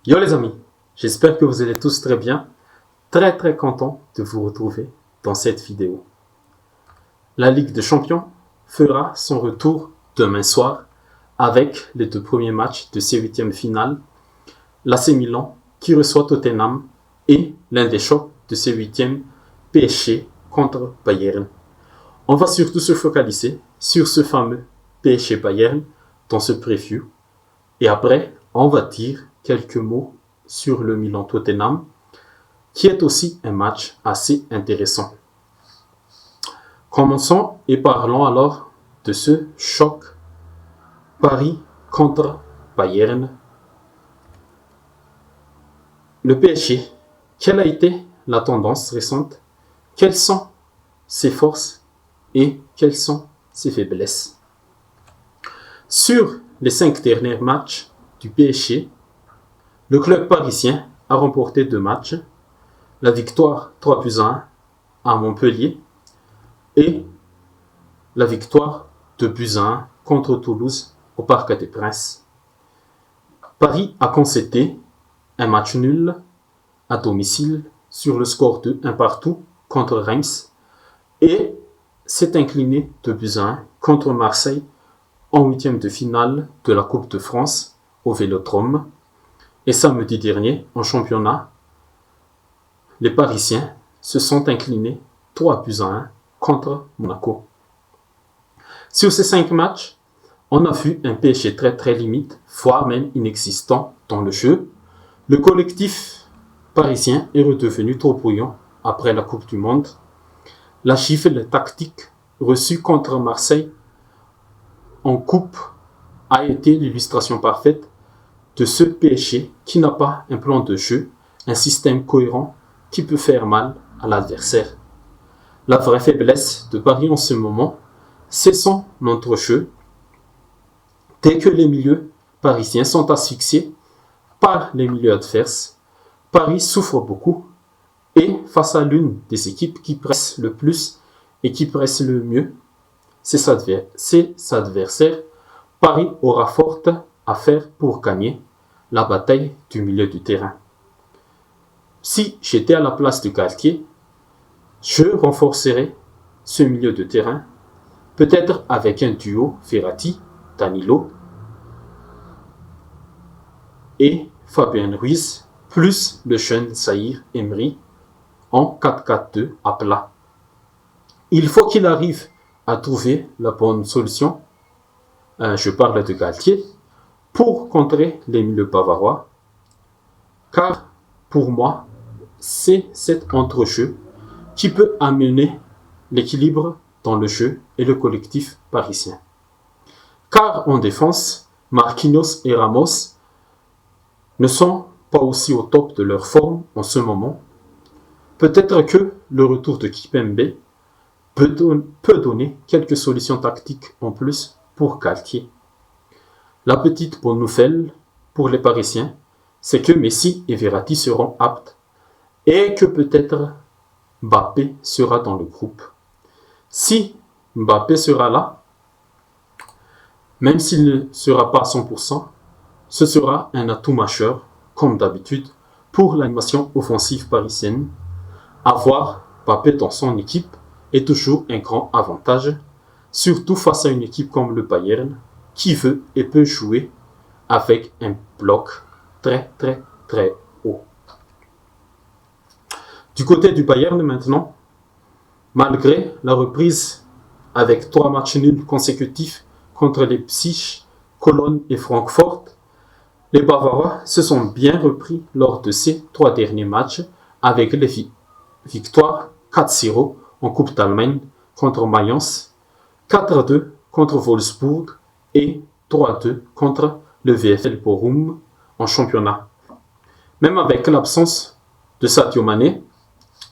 Yo les amis, j'espère que vous allez tous très bien. Très content de vous retrouver dans cette vidéo. La Ligue des Champions fera son retour demain soir avec les deux premiers matchs de ses huitièmes finales. L'AC Milan qui reçoit Tottenham et l'un des chocs de ses huitièmes, PSG contre Bayern. On va surtout se focaliser sur ce fameux PSG Bayern dans ce preview. Et après, on va dire quelques mots sur le Milan Tottenham, qui est aussi un match assez intéressant. Commençons et parlons alors de ce choc Paris contre Bayern. Le PSG, quelle a été la tendance récente? Quelles sont ses forces et quelles sont ses faiblesses? Sur les 5 derniers matchs du PSG, le club parisien a remporté 2 matchs, la victoire 3-1 à Montpellier et la victoire 2-1 contre Toulouse au Parc des Princes. Paris a concédé un match nul à domicile sur le score de 1 partout contre Reims et s'est incliné 2-1 contre Marseille en huitième de finale de la Coupe de France au Vélodrome. Et samedi dernier, en championnat, les Parisiens se sont inclinés 3-1 contre Monaco. Sur ces 5 matchs, on a vu un PSG très limite, voire même inexistant dans le jeu. Le collectif parisien est redevenu trop brouillon après la Coupe du Monde. La gifle tactique reçue contre Marseille en coupe a été l'illustration parfaite de ce PSG qui n'a pas un plan de jeu, un système cohérent qui peut faire mal à l'adversaire. La vraie faiblesse de Paris en ce moment, c'est son entrejeu. Dès que les milieux parisiens sont asphyxiés par les milieux adverses, Paris souffre beaucoup et face à l'une des équipes qui presse le plus et qui presse le mieux, ses adversaires, Paris aura fort à faire pour gagner la bataille du milieu du terrain. Si j'étais à la place de Galtier, je renforcerais ce milieu de terrain, peut-être avec un duo Verratti-Danilo et Fabien Ruiz, plus le jeune Zahir Emery en 4-4-2 à plat. Il faut qu'il arrive à trouver la bonne solution, je parle de Galtier, pour contrer les milieux bavarois, car pour moi, c'est cet entrejeu qui peut amener l'équilibre dans le jeu et le collectif parisien. Car en défense, Marquinhos et Ramos ne sont pas aussi au top de leur forme en ce moment. Peut-être que le retour de Kimpembe peut donner quelques solutions tactiques en plus pour Galtier. La petite bonne nouvelle pour les Parisiens, c'est que Messi et Verratti seront aptes et que peut-être Mbappé sera dans le groupe. Si Mbappé sera là, même s'il ne sera pas à 100%, ce sera un atout majeur, comme d'habitude, pour l'animation offensive parisienne. Avoir Mbappé dans son équipe est toujours un grand avantage, surtout face à une équipe comme le Bayern, qui veut et peut jouer avec un bloc très haut. Du côté du Bayern maintenant, malgré la reprise avec 3 matchs nuls consécutifs contre Leipzig, Cologne et Francfort, les Bavarois se sont bien repris lors de ces 3 derniers matchs avec les victoires 4-0 en Coupe d'Allemagne contre Mayence, 4-2 contre Wolfsburg et 3-2 contre le VfL Bochum en championnat. Même avec l'absence de Sadio Mané,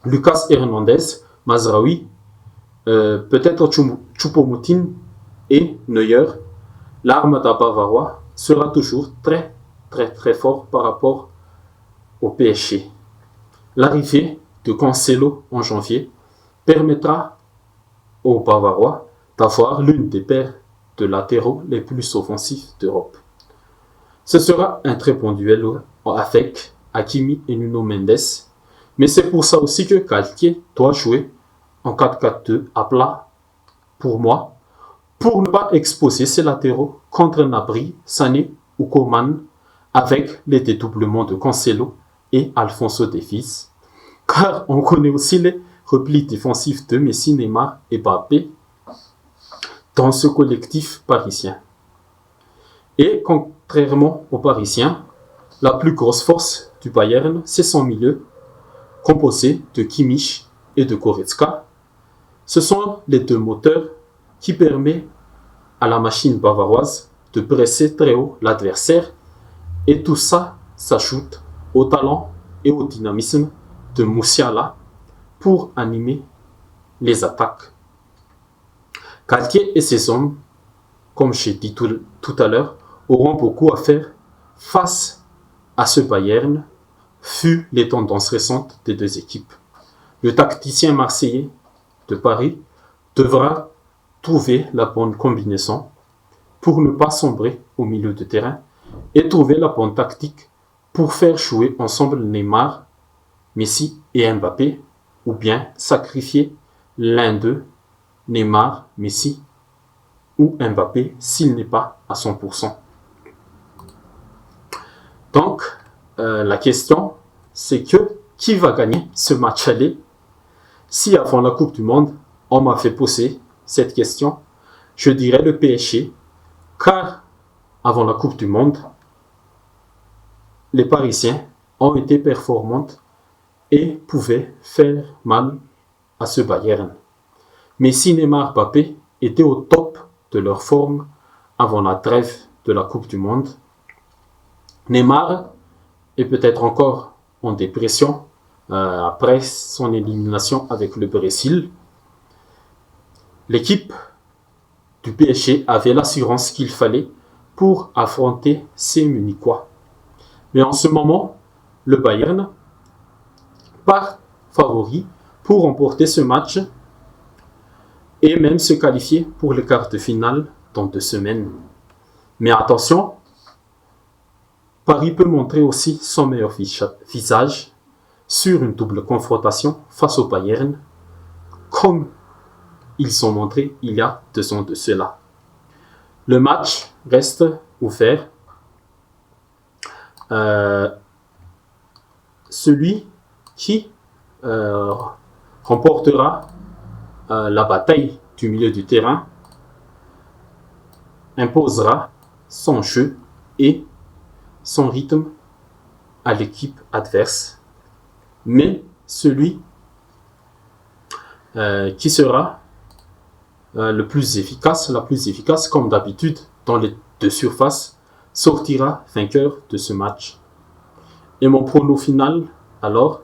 Lucas Hernandez, Mazraoui, peut-être Choupo-Moting et Neuer, l'armada bavarois sera toujours très fort par rapport au PSG. L'arrivée de Cancelo en janvier permettra aux Bavarois d'avoir l'une des paires de latéraux les plus offensifs d'Europe. Ce sera un très bon duel avec Hakimi et Nuno Mendes. Mais c'est pour ça aussi que Galtier doit jouer en 4-4-2 à plat pour moi, pour ne pas exposer ses latéraux contre Gnabry, Sané ou Coman avec les dédoublements de Cancelo et Alphonso Davies, car on connaît aussi les replis défensifs de Messi, Neymar et Mbappé dans ce collectif parisien. Et contrairement aux Parisiens, la plus grosse force du Bayern, c'est son milieu, composé de Kimmich et de Goretzka. Ce sont les deux moteurs qui permettent à la machine bavaroise de presser très haut l'adversaire, et tout ça s'ajoute au talent et au dynamisme de Musiala pour animer les attaques. Galtier et ses hommes, comme j'ai dit tout à l'heure, auront beaucoup à faire face à ce Bayern, vu les tendances récentes des deux équipes. Le tacticien marseillais de Paris devra trouver la bonne combinaison pour ne pas sombrer au milieu de terrain et trouver la bonne tactique pour faire jouer ensemble Neymar, Messi et Mbappé, ou bien sacrifier l'un d'eux, Neymar, Messi ou Mbappé, s'il n'est pas à 100%. Donc, la question, c'est que qui va gagner ce match aller? Si avant la Coupe du Monde, on m'a fait poser cette question, je dirais le PSG, car avant la Coupe du Monde, les Parisiens ont été performants et pouvaient faire mal à ce Bayern. Mais si Neymar et Mbappé étaient au top de leur forme avant la trêve de la Coupe du Monde, Neymar est peut-être encore en dépression après son élimination avec le Brésil. L'équipe du PSG avait l'assurance qu'il fallait pour affronter ces Munichois. Mais en ce moment, le Bayern part favori pour remporter ce match et même se qualifier pour les quarts de finale dans 2 semaines. Mais attention, Paris peut montrer aussi son meilleur visage sur une double confrontation face au Bayern, comme ils ont montré il y a 2 ans de cela. Le match reste ouvert. Celui qui remportera la bataille du milieu du terrain imposera son jeu et son rythme à l'équipe adverse. Mais celui qui sera la plus efficace, comme d'habitude dans les 2 surfaces, sortira vainqueur de ce match. Et mon prono final, alors,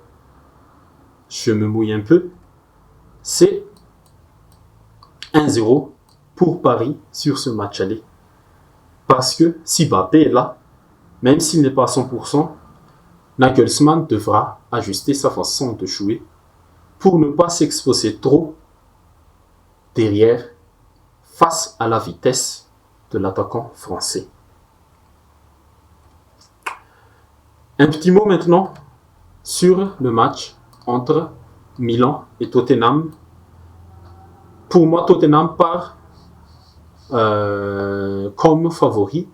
je me mouille un peu, c'est 1-0 pour Paris sur ce match aller. Parce que si Mbappé est là, même s'il n'est pas à 100%, Nagelsmann devra ajuster sa façon de jouer pour ne pas s'exposer trop derrière face à la vitesse de l'attaquant français. Un petit mot maintenant sur le match entre Milan et Tottenham. Pour moi, Tottenham part comme favori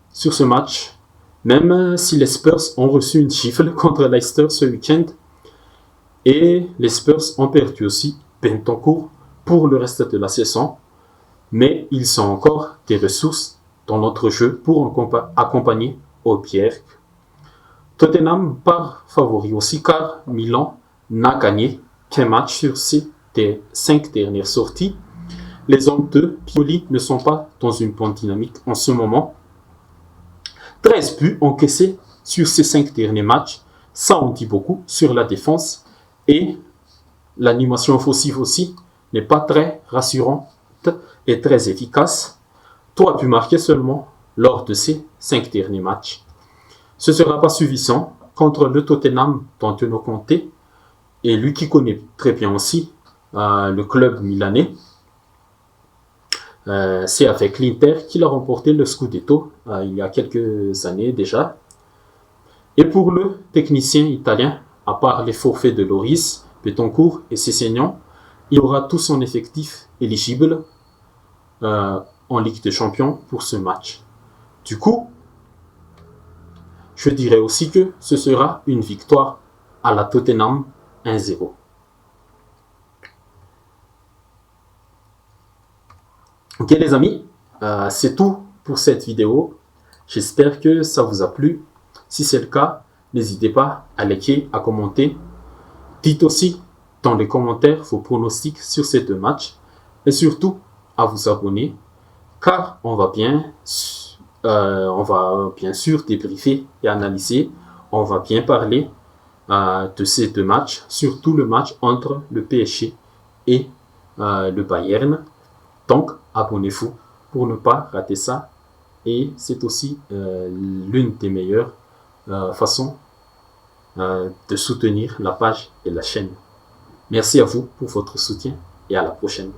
sur ce match, même si les Spurs ont reçu une gifle contre Leicester ce week-end et les Spurs ont perdu aussi Bentancur pour le reste de la saison, mais ils ont encore des ressources dans notre jeu pour accompagner Auxerre. Tottenham part favori aussi car Milan n'a gagné qu'un match sur ses 5 dernières sorties. Les hommes de Pioli ne sont pas dans une bonne dynamique en ce moment. 13 buts encaissés sur ces 5 derniers matchs, ça en dit beaucoup sur la défense et l'animation offensive aussi n'est pas très rassurante et très efficace. 3 buts marqués seulement lors de ces 5 derniers matchs. Ce ne sera pas suffisant contre le Tottenham d'Antonio Conte et lui qui connaît très bien aussi le club milanais. C'est avec l'Inter qu'il a remporté le Scudetto il y a quelques années déjà. Et pour le technicien italien, à part les forfaits de Loris, Betancourt et Sessegnon, il aura tout son effectif éligible en Ligue des Champions pour ce match. Du coup, je dirais aussi que ce sera une victoire à la Tottenham 1-0. Ok les amis, c'est tout pour cette vidéo. J'espère que ça vous a plu. Si c'est le cas, n'hésitez pas à liker, à commenter. Dites aussi dans les commentaires vos pronostics sur ces deux matchs. Et surtout, à vous abonner. Car on va bien sûr débriefer et analyser. On va bien parler de ces deux matchs. Surtout le match entre le PSG et le Bayern. Donc, abonnez-vous pour ne pas rater ça. Et c'est aussi l'une des meilleures façons de soutenir la page et la chaîne. Merci à vous pour votre soutien et à la prochaine.